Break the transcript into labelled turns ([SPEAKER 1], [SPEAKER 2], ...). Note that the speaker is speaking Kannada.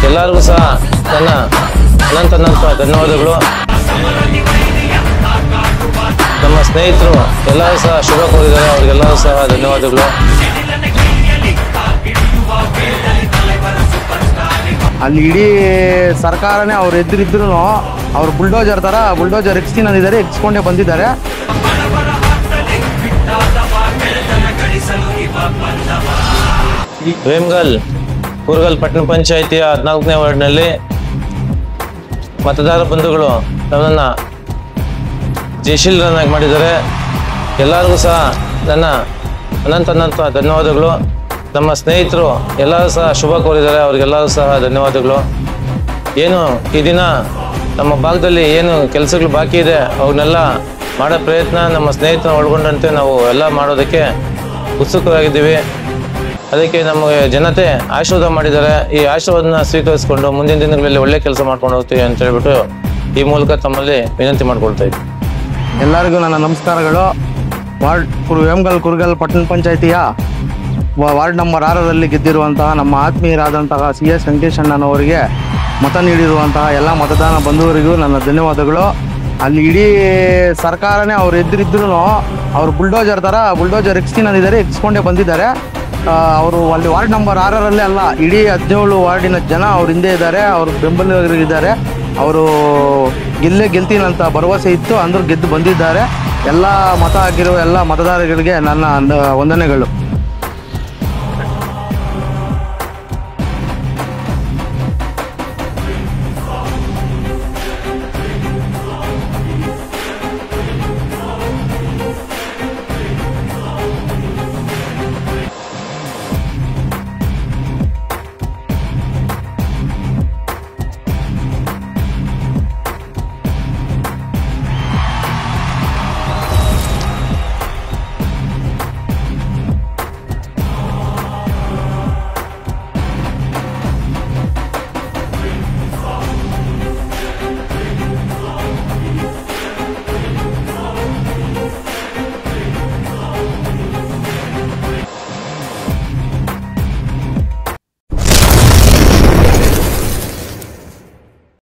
[SPEAKER 1] ಎಲ್ಲರಿಗೂ ಸಹ ನನ್ನ ಅನಂತ ಧನ್ಯವಾದಗಳು. ನಮ್ಮ ಸ್ನೇಹಿತರು ಎಲ್ಲರೂ ಸಹ ಶುಭ ಕೋರಿದ್ದಾರೆ, ಅವ್ರಿಗೆಲ್ಲರೂ ಸಹ ಧನ್ಯವಾದಗಳು.
[SPEAKER 2] ಅಲ್ಲಿ ಇಡೀ ಸರ್ಕಾರನೇ ಅವ್ರು ಎದುರಿದ್ರು ಅವ್ರು ಬುಲ್ಡೋಜರ್ ಥರ ಬುಲ್ಡೋಜರ್ ಎಕ್ಸ್ತೀನಿ ಅಂದಿದ್ದಾರೆ, ಎಕ್ಸ್ಕೊಂಡೇ ಬಂದಿದ್ದಾರೆ.
[SPEAKER 1] ವೇಮಗಲ್ ಕುರುಗಲ್ ಪಟ್ಟಣ ಪಂಚಾಯಿತಿಯ 14ನೇ ವಾರ್ಡ್ನಲ್ಲಿ ಮತದಾರ ಬಂಧುಗಳು ನನ್ನನ್ನು ಜಯಶೀಲರನ್ನಾಗಿ ಮಾಡಿದ್ದಾರೆ. ಎಲ್ಲರಿಗೂ ಸಹ ನನ್ನ ಅನಂತ ಧನ್ಯವಾದಗಳು. ನಮ್ಮ ಸ್ನೇಹಿತರು ಎಲ್ಲರೂ ಸಹ ಶುಭ ಕೋರಿದ್ದಾರೆ, ಅವ್ರಿಗೆಲ್ಲರೂ ಸಹ ಧನ್ಯವಾದಗಳು. ಏನು ಈ ದಿನ ನಮ್ಮ ಭಾಗದಲ್ಲಿ ಏನು ಕೆಲಸಗಳು ಬಾಕಿ ಇದೆ ಅವನ್ನೆಲ್ಲ ಮಾಡೋ ಪ್ರಯತ್ನ ನಮ್ಮ ಸ್ನೇಹಿತರನ್ನ ಒಳಗೊಂಡಂತೆ ನಾವು ಎಲ್ಲ ಮಾಡೋದಕ್ಕೆ ಉತ್ಸುಕರಾಗಿದ್ದೀವಿ. ಅದಕ್ಕೆ ನಮಗೆ ಜನತೆ ಆಶೀರ್ವಾದ ಮಾಡಿದ್ದಾರೆ. ಈ ಆಶೀರ್ವಾದನ ಸ್ವೀಕರಿಸಿಕೊಂಡು ಮುಂದಿನ ದಿನಗಳಲ್ಲಿ ಒಳ್ಳೆ ಕೆಲಸ ಮಾಡ್ಕೊಂಡು ಹೋಗ್ತೀವಿ ಅಂತ ಹೇಳ್ಬಿಟ್ಟು ಈ ಮೂಲಕ ತಮ್ಮಲ್ಲಿ ವಿನಂತಿ ಮಾಡ್ಕೊಳ್ತಾ ಇದ್ದೀವಿ.
[SPEAKER 2] ಎಲ್ಲರಿಗೂ ನನ್ನ ನಮಸ್ಕಾರಗಳು. ವೇಮಗಲ್ ಕುರುಗಲ್ ಪಟ್ಟಣ ಪಂಚಾಯಿತಿಯ ವಾರ್ಡ್ ನಂಬರ್ 6ರಲ್ಲಿ ಗೆದ್ದಿರುವಂತಹ ನಮ್ಮ ಆತ್ಮೀಯರಾದಂತಹ CS ವೆಂಕಟೇಶಣ್ಣನವರಿಗೆ ಮತ ನೀಡಿರುವಂತಹ ಎಲ್ಲ ಮತದಾನ ಬಂಧುವರಿಗೂ ನನ್ನ ಧನ್ಯವಾದಗಳು. ಅಲ್ಲಿ ಇಡೀ ಸರ್ಕಾರನೇ ಅವ್ರು ಎದುರಿದ್ರು ಅವ್ರು ಬುಲ್ಡೋಜರ್ ಥರ ಬುಲ್ಡೋಜರ್ ಎಕ್ಸ್ತೀನಿ ಅಂದಿದ್ದಾರೆ, ಎಕ್ಸ್ಕೊಂಡೇ ಬಂದಿದ್ದಾರೆ. ಅವರು ಅಲ್ಲಿ ವಾರ್ಡ್ ನಂಬರ್ 6ರಲ್ಲೇ ಅಲ್ಲ, ಇಡೀ 17 ವಾರ್ಡಿನ ಜನ ಅವ್ರ ಹಿಂದೆ ಇದ್ದಾರೆ, ಅವ್ರ ಬೆಂಬಲಿಗರಿದ್ದಾರೆ. ಅವರು ಗೆಲ್ತೀನಿ ಅಂತ ಭರವಸೆ ಇತ್ತು, ಅಂದರೂ ಗೆದ್ದು ಬಂದಿದ್ದಾರೆ. ಎಲ್ಲ ಮತ ಹಾಕಿರುವ ಎಲ್ಲ ಮತದಾರರಿಗೆ ನನ್ನ ವಂದನೆಗಳು.